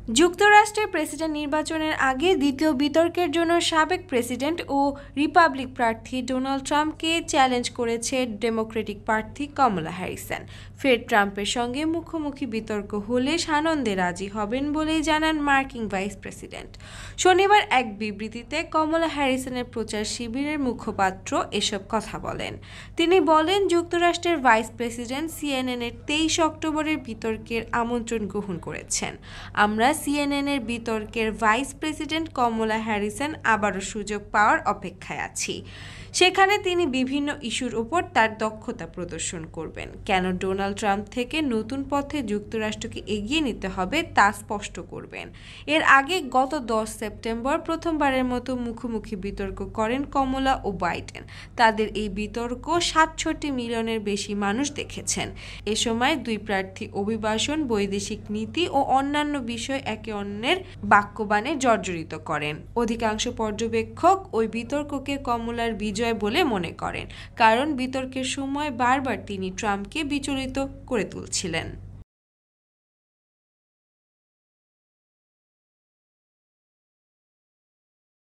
যুক্তরাষ্ট্রের প্রেসিডেন্ট নির্বাচনের আগে দ্বিতীয় বিতর্কের জন্য সাবেক প্রেসিডেন্ট ও রিপাবলিক প্রার্থী ডোনাল্ড ট্রাম্পকে চ্যালেঞ্জ করেছে ডেমোক্রেটিক প্রার্থী কমলা হ্যারিসন। ফের ট্রাম্পের সঙ্গে মুখোমুখি বিতর্ক হলে সানন্দে রাজি হবেন বলেই জানান মার্কিন ভাইস প্রেসিডেন্ট। শনিবার এক বিবৃতিতে কমলা হ্যারিসনের প্রচার শিবিরের মুখপাত্র এসব কথা বলেন। তিনি বলেন, যুক্তরাষ্ট্রের ভাইস প্রেসিডেন্ট সিএনএন-এর 23 অক্টোবরের বিতর্কের আমন্ত্রণ গ্রহণ করেছেন। আমরা সিএনএন-এর বিতর্কের ভাইস প্রেসিডেন্ট কমলা হ্যারিসন আবারও সুযোগ পাওয়ার অপেক্ষায় আছি। সেখানে তিনি বিভিন্ন ইস্যুর ওপর তার দক্ষতা প্রদর্শন করবেন। কেন ডোনাল্ড ট্রাম্প থেকে নতুন পথে যুক্তরাষ্ট্রকে এগিয়ে নিতে হবে তা স্পষ্ট করবেন। এর আগে গত 10 সেপ্টেম্বর প্রথমবারের মতো মুখোমুখি বিতর্ক করেন কমলা ও বাইডেন। তাদের এই বিতর্ক 67 মিলিয়নের বেশি মানুষ দেখেছেন। এ সময় দুই প্রার্থী অভিবাসন, বৈদেশিক নীতি ও অন্যান্য বিষয় একে অন্যের বাক্যবাণে জর্জরিত করেন। অধিকাংশ পর্যবেক্ষক ওই বিতর্ককে কমলার বিজয় বলে মনে করেন, কারণ বিতর্কের সময় বারবার তিনি ট্রাম্পকে বিচলিত করে তুলছিলেন।